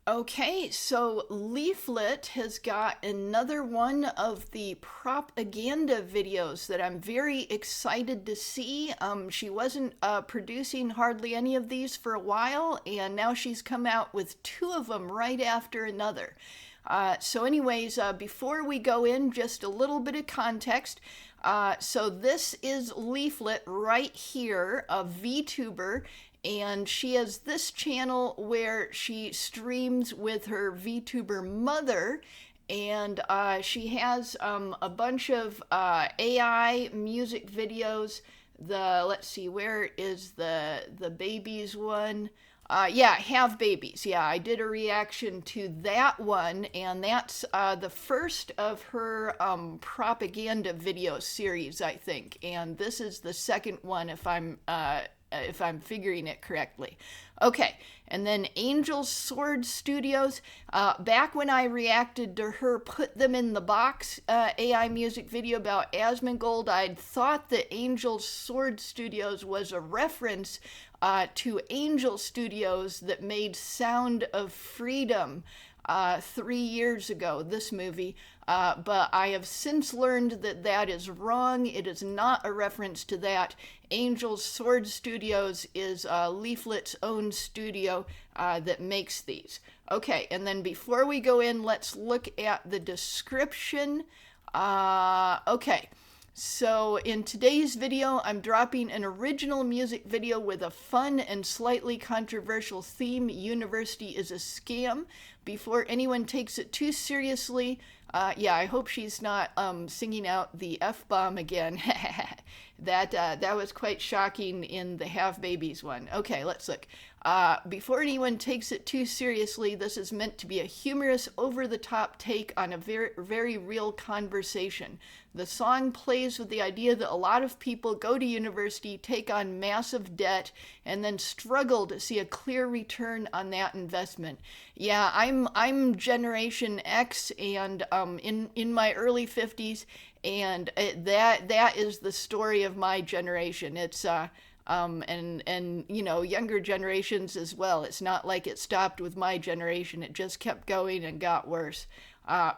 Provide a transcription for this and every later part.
Okay, so Leaflit has got another one of the propaganda videos that I'm very excited to see. She wasn't producing hardly any of these for a while, and now she's come out with two of them right after another. So anyways, before we go in, just a little bit of context. So this is Leaflit right here, a VTuber, and she has this channel where she streams with her VTuber mother, and she has a bunch of AI music videos. Let's see, where is the babies one? Yeah, Have Babies. Yeah, I did a reaction to that one, and that's the first of her propaganda video series, I think. And this is the second one, if I'm figuring it correctly. Okay, and then Angel Sword Studios. Back when I reacted to her Put Them in the Box AI music video about Asmongold, I'd thought that Angel Sword Studios was a reference to Angel Studios that made Sound of Freedom 3 years ago, this movie, but I have since learned that that is wrong. It is not a reference to that. Angel Sword Studios is Leaflit's own studio that makes these. Okay, and then before we go in, let's look at the description. Okay. So in today's video, I'm dropping an original music video with a fun and slightly controversial theme. University is a scam. Before anyone takes it too seriously, yeah, I hope she's not singing out the F-bomb again. That was quite shocking in the Have Babies one. Okay, let's look. Before anyone takes it too seriously, this is meant to be a humorous, over-the-top take on a very, very real conversation. The song plays with the idea that a lot of people go to university, take on massive debt, and then struggle to see a clear return on that investment. Yeah, I'm Generation X, and in my early 50s, and that is the story of my generation. It's and you know, younger generations as well. It's not like it stopped with my generation. It just kept going and got worse.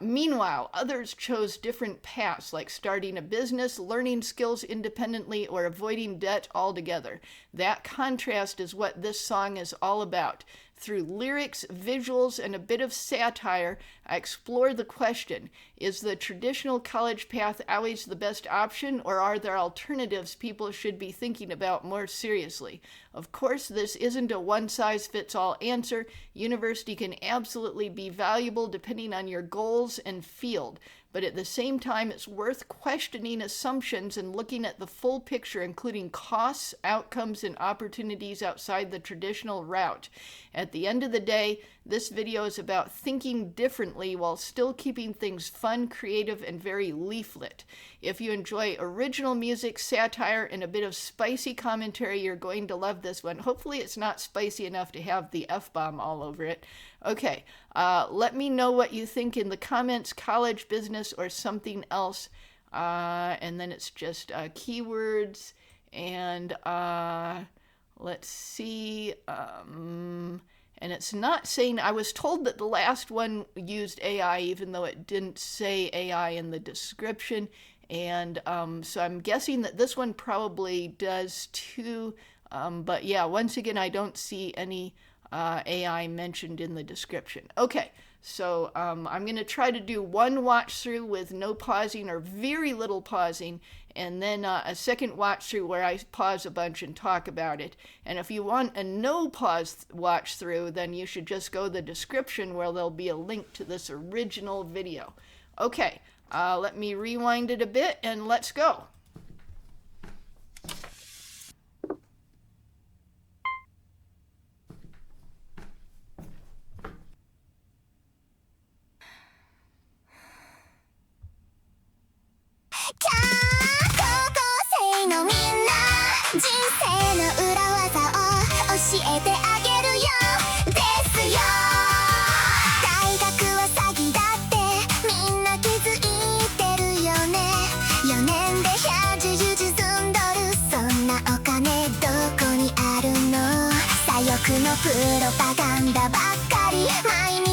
Meanwhile, others chose different paths, like starting a business, learning skills independently, or avoiding debt altogether. That contrast is what this song is all about. Through lyrics, visuals, and a bit of satire, I explore the question, is the traditional college path always the best option, or are there alternatives people should be thinking about more seriously? Of course, this isn't a one-size-fits-all answer. University can absolutely be valuable depending on your goals and field. But at the same time, it's worth questioning assumptions and looking at the full picture, including costs, outcomes, and opportunities outside the traditional route. At the end of the day, this video is about thinking differently while still keeping things fun, creative, and very Leaflit. If you enjoy original music, satire, and a bit of spicy commentary, you're going to love this one. Hopefully it's not spicy enough to have the F-bomb all over it. Okay, let me know what you think in the comments, college, business, or something else. And then it's just keywords, and let's see. And it's not saying, I was told that the last one used AI, even though it didn't say AI in the description. And so I'm guessing that this one probably does too. But yeah, once again, I don't see any AI mentioned in the description. Okay, so I'm going to try to do one watch through with no pausing or very little pausing, and then a second watch through where I pause a bunch and talk about it. And if you want a no pause watch through, then you should just go to the description where there'll be a link to this original video. Okay, let me rewind it a bit and let's go. psyopのプロパガンダばっかり毎日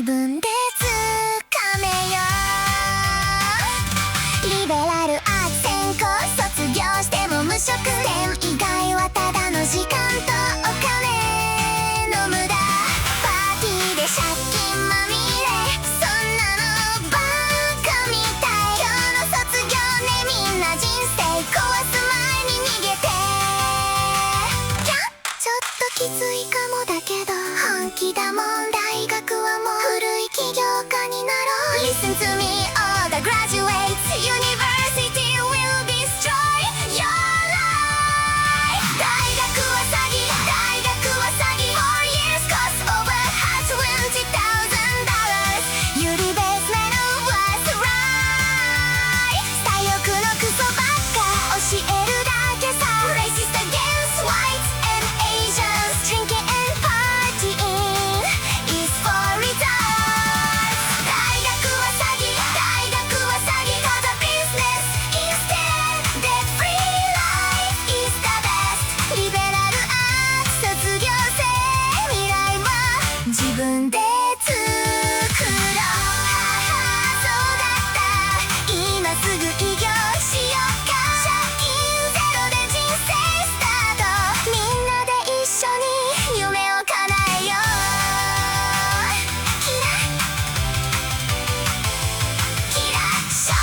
分でつかめよリベラルアーツ専攻卒業しても無職点以外はただの時間とお金の無駄パーティーで借金まみれそんなのバカみたい今日の卒業ねみんな人生壊す前に逃げてキャちょっときついかもだけど本気だもん大学はもう古い起業家になろう Listen to me all the graduates University will destroy your life 大学は詐欺大学は詐欺 4 years cost over $20,000 You the best man who was right 左翼のクソばっか教えるだけさ Racist against whites and Asians Drinking and partying is for retards 大学は詐欺大学は詐欺 Cause a business instead That free life is the best リベラルアーツ卒業生未来は自分で作ろうそうだった今すぐ起業しようか借金ゼロで人生スタートみんなで一緒に夢を叶えようキラキラショー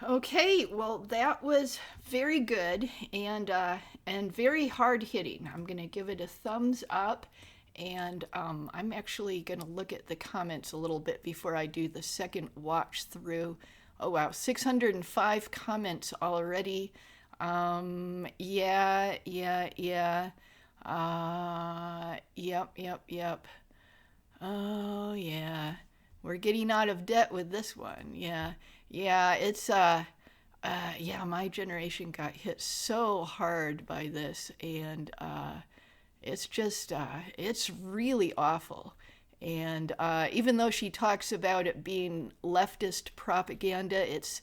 Okay, well, that was very good and very hard hitting. I'm gonna give it a thumbs up, and I'm actually gonna look at the comments a little bit before I do the second watch through. Oh wow, 605 comments already. Yeah. Yep. Oh yeah, we're getting out of debt with this one. Yeah, it's yeah, my generation got hit so hard by this, and it's just it's really awful. And even though she talks about it being leftist propaganda, it's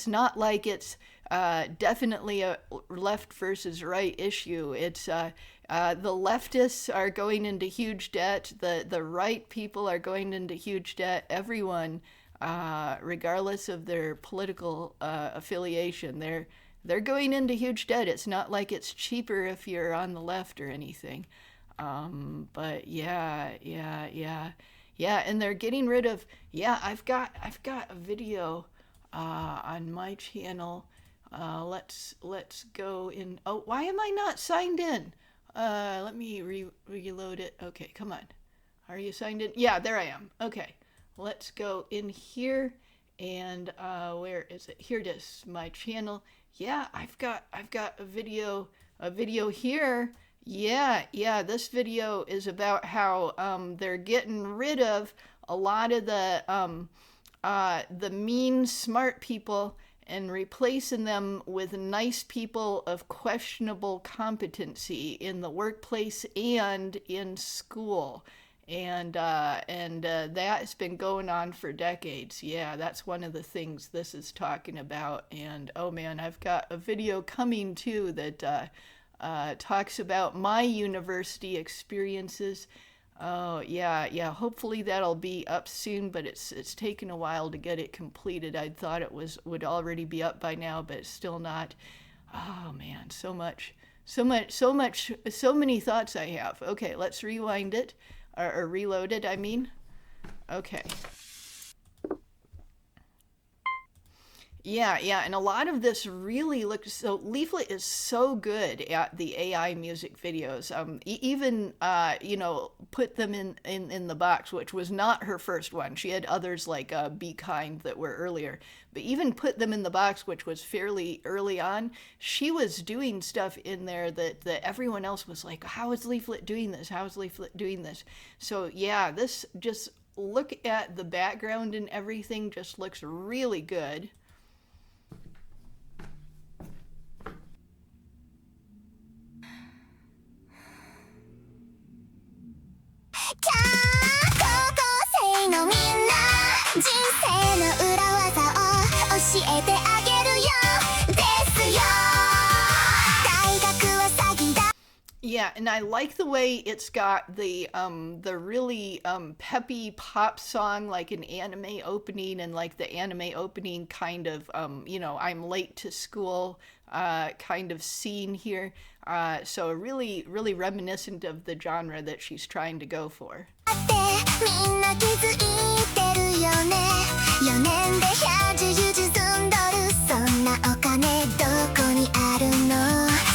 not like it's definitely a left versus right issue. It's the leftists are going into huge debt. The right people are going into huge debt. Everyone, regardless of their political affiliation, they're going into huge debt. It's not like it's cheaper if you're on the left or anything. But yeah, and they're getting rid of, I've got a video on my channel. Let's go in. Oh, why am I not signed in? Let me reload it. Okay, come on. Are you signed in? Yeah, there I am. Okay, let's go in here, and where is it? Here it is, my channel. Yeah, I've got a video here. Yeah, this video is about how they're getting rid of a lot of the mean, smart people and replacing them with nice people of questionable competency in the workplace and in school. And that's been going on for decades. Yeah, that's one of the things this is talking about. And oh man, I've got a video coming too that talks about my university experiences. Oh yeah, hopefully that'll be up soon, but it's taken a while to get it completed. I thought it would already be up by now, but it's still not. Oh man, so many thoughts I have. Okay, let's rewind it, or reload it, I mean. Okay. Yeah, and a lot of this really looks, so Leaflit is so good at the AI music videos. Even put them in the box, which was not her first one. She had others like Be Kind that were earlier, but even put them in the box, which was fairly early on. She was doing stuff in there that everyone else was like, how is Leaflit doing this? How is Leaflit doing this? So yeah, this just look at the background and everything just looks really good. Yeah, and I like the way it's got the really peppy pop song like an anime opening, and like the anime opening kind of I'm late to school kind of scene here. So really really reminiscent of the genre that she's trying to go for. みんな気づいてるよね4年で110進んどるそんなお金どこにあるの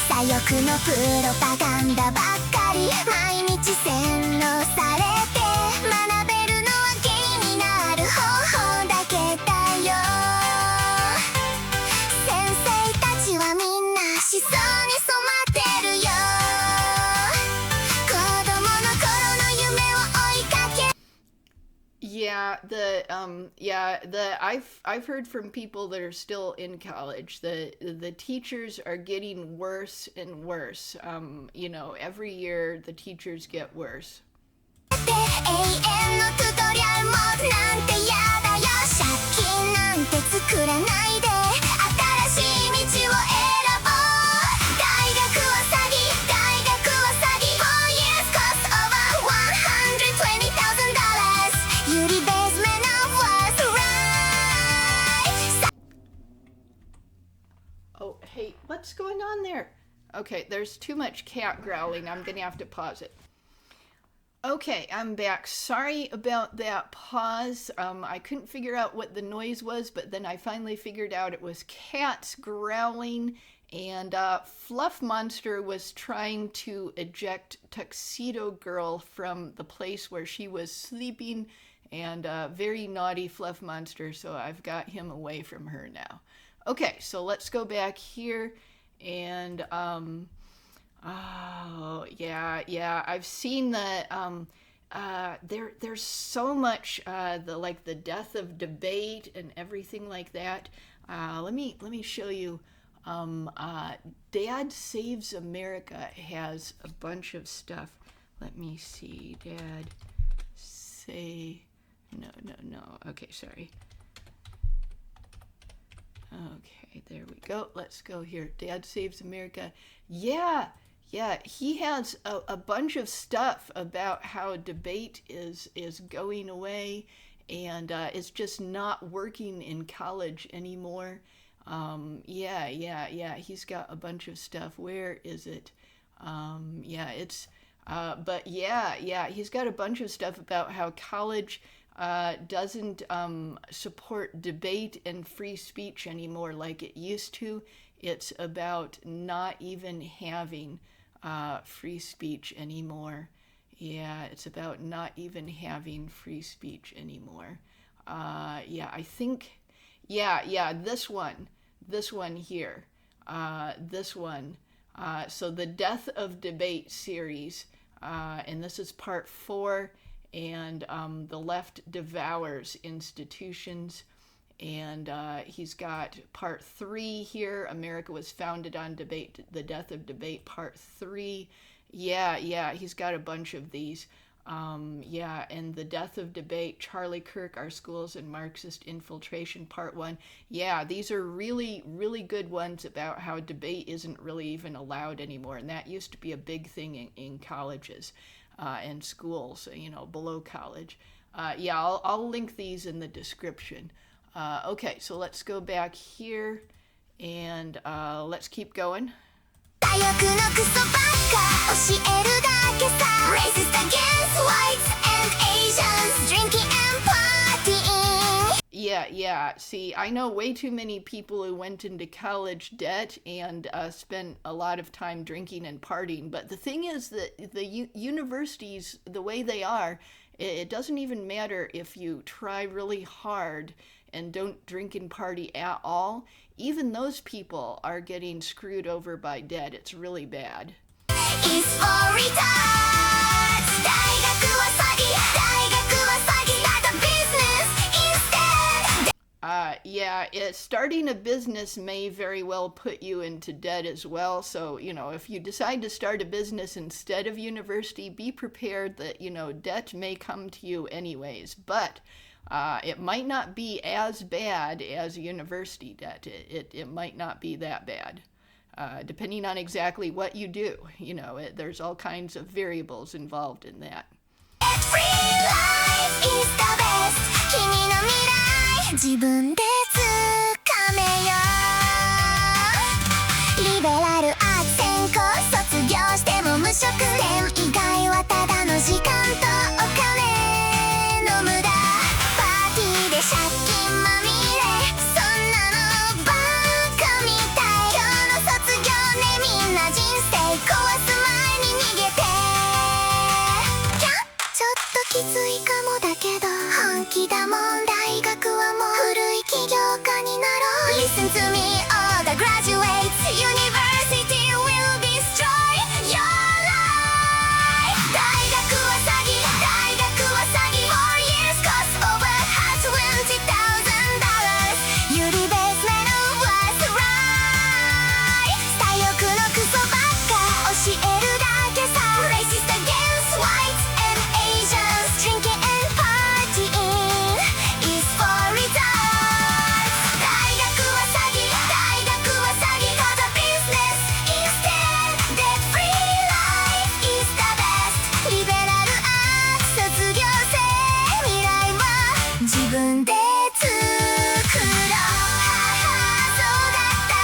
左翼のプロパガンダばっかり毎日洗脳されて学べるのは気になる方法だけだよ先生たちはみんな思想に染まってるよ子供の頃の夢を追いかけ Yeah, I've heard from people that are still in college the teachers are getting worse and worse. Every year the teachers get worse. 永遠のトゥトリアルもなんてやだよ借金なんて作らないで新しい道を選ぼう大学は詐欺大学は詐欺 4 years cost over $120,000 ユリベースメンwas right Oh, hey, what's going on there? Okay, there's too much cat growling. I'm gonna have to pause it. Okay, I'm back. Sorry about that pause. I couldn't figure out what the noise was, but then I finally figured out it was cats growling, and Fluff Monster was trying to eject Tuxedo Girl from the place where she was sleeping, and very naughty Fluff Monster, so I've got him away from her now. Okay, so let's go back here, and oh yeah, I've seen that. There's so much the death of debate and everything like that. Let me show you. Dad Saves America has a bunch of stuff. Let me see. Dad say no. Okay, sorry. Okay, there we go. Let's go here. Dad Saves America. Yeah, he has a bunch of stuff about how debate is going away, and it's just not working in college anymore. Yeah. He's got a bunch of stuff. Where is it? It's. But yeah. He's got a bunch of stuff about how college doesn't support debate and free speech anymore like it used to. It's about not even having free speech anymore. Yeah, it's about not even having free speech anymore. I think, this one here, this one. So the Death of Debate series, and this is part 4. And the left devours institutions, and he's got part 3 here. America was founded on debate, the death of debate, part 3. Yeah, he's got a bunch of these. And the death of debate, Charlie Kirk, our schools and Marxist infiltration, part 1. Yeah, these are really, really good ones about how debate isn't really even allowed anymore, and that used to be a big thing in colleges. And schools, below college. I'll link these in the description. Okay, so let's go back here, and let's keep going. 左翼のクソばっか教えるだけさ Racist against whites and Asians Drinking and partying Yeah. See, I know way too many people who went into college debt and spent a lot of time drinking and partying. But the thing is that the universities, the way they are, it doesn't even matter if you try really hard and don't drink and party at all. Even those people are getting screwed over by debt. It's really bad. Is for retards 大学は詐欺大学は詐欺 Start a business instead Starting a business may very well put you into debt as well. So, if you decide to start a business instead of university, be prepared that, debt may come to you anyways. But it might not be as bad as university debt. It might not be that bad. depending on exactly what you do. There's all kinds of variables involved in that. Free life is the best 君の未来自分でつかめよリベラルアーツ専攻卒業しても無職恋以外はただの時間とお金の無駄パーティーで借金まみれそんなのバカみたい今日の卒業ねみんな人生壊す前に逃げてちょっときついかもだけど本気だもん大学はもう古い起業家になろう Listen to me all the graduates University will destroy your life 大学は詐欺大学は詐欺 4 years cost over $20,000 You the best man who was right 左翼のクソばっか教えるだけさ Racist against whites and Asians Drinking and partying is for retards 大学は詐欺大学は詐欺 Cause a business instead That free life is the best リベラルアーツ卒業生未来は自分で作ろうそうだった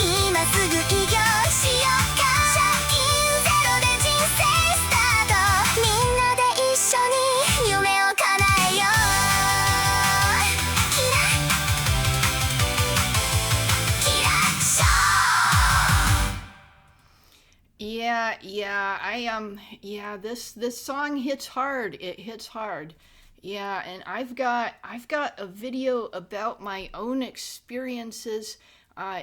今すぐ起業しようか借金ゼロで人生スタートみんなで一緒に夢を叶えようキラキラショーThis song hits hard. It hits hard. Yeah, and I've got a video about my own experiences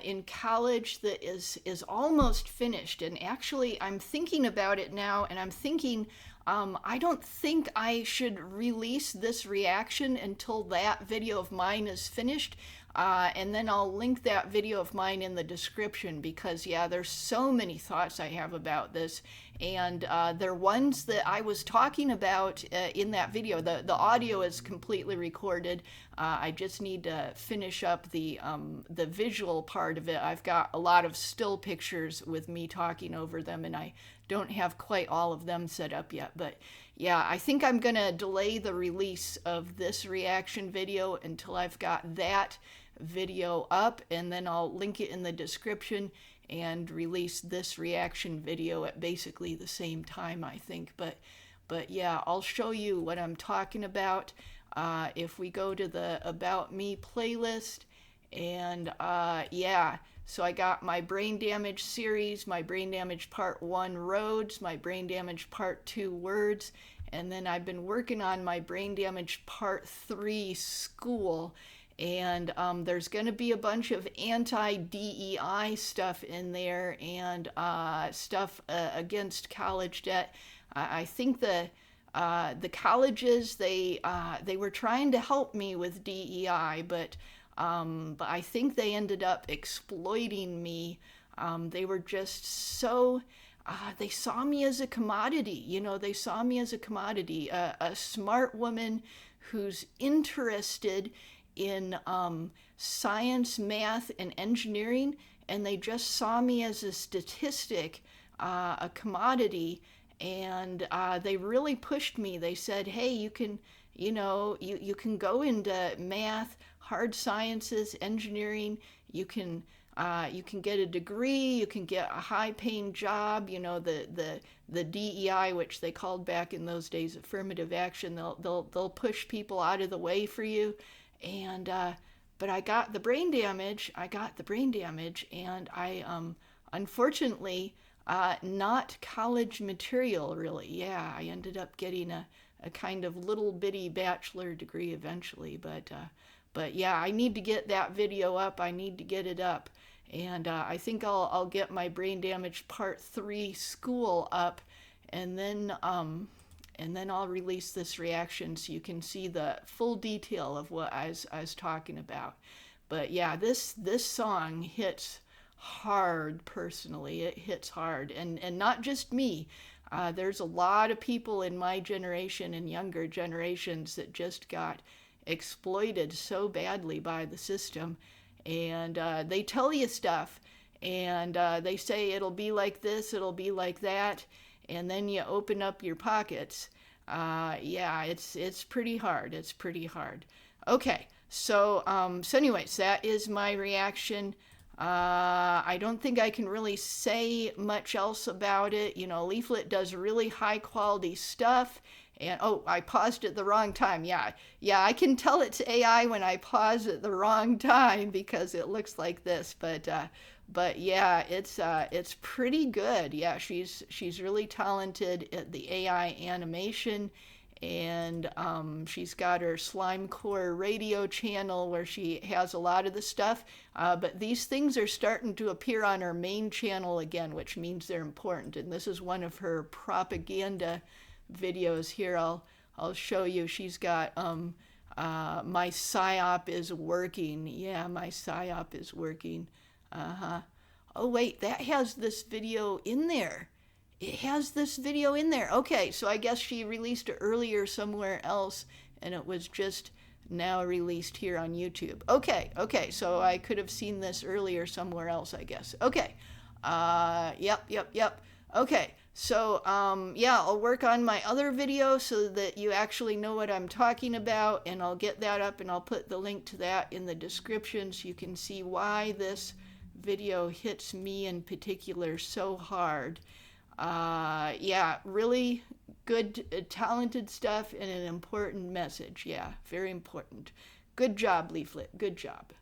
in college that is almost finished. And actually, I'm thinking about it now, and I'm thinking I don't think I should release this reaction until that video of mine is finished. And then I'll link that video of mine in the description because, there's so many thoughts I have about this. And they're ones that I was talking about in that video. The audio is completely recorded. I just need to finish up the visual part of it. I've got a lot of still pictures with me talking over them, and I don't have quite all of them set up yet. But I think I'm going to delay the release of this reaction video until I've got that video up, and then I'll link it in the description and release this reaction video at basically the same time, I think. But I'll show you what I'm talking about. If we go to the About Me playlist, and so I got my brain damage series, my brain damage part 1 roads, my brain damage part 2 words, and then I've been working on my brain damage part 3 school. And there's going to be a bunch of anti-DEI stuff in there and stuff against college debt. I think the colleges, they were trying to help me with DEI, but I think they ended up exploiting me. They were just so... they saw me as a commodity, they saw me as a commodity, a smart woman who's interested in science, math, and engineering, and they just saw me as a statistic, a commodity, and they really pushed me. They said, hey, you can go into math, hard sciences, engineering, you can get a degree, you can get a high-paying job, the DEI, which they called back in those days affirmative action, they'll push people out of the way for you. And but I got the brain damage, and I unfortunately not college material, really. I ended up getting a kind of little bitty bachelor degree eventually, but I need to get that video up. I need to get it up, and I think I'll get my brain damage part 3 school up, and then I'll release this reaction so you can see the full detail of what I was talking about. But this song hits hard personally. It hits hard, and not just me. There's a lot of people in my generation and younger generations that just got exploited so badly by the system, and they tell you stuff, and they say it'll be like this, it'll be like that, and then you open up your pockets. Yeah, it's pretty hard. It's pretty hard. Okay, so anyways, that is my reaction. I don't think I can really say much else about it. You know, Leaflit does really high quality stuff. And oh, I paused at the wrong time. Yeah, I can tell it's AI when I pause at the wrong time because it looks like this. But yeah, it's pretty good. Yeah, she's really talented at the AI animation, and she's got her Slime Core radio channel where she has a lot of the stuff. But these things are starting to appear on her main channel again, which means they're important. And this is one of her propaganda videos here. I'll show you. She's got my psyop is working. Yeah, my psyop is working. Oh wait, that has this video in there. It has this video in there. Okay, so I guess she released it earlier somewhere else, and it was just now released here on YouTube. Okay, so I could have seen this earlier somewhere else, I guess. Okay, yep. Okay, so yeah, I'll work on my other video so that you actually know what I'm talking about, and I'll get that up, and I'll put the link to that in the description so you can see why this video hits me in particular so hard. Yeah, really good, talented stuff and an important message. Yeah, very important. Good job, Leaflit. Good job.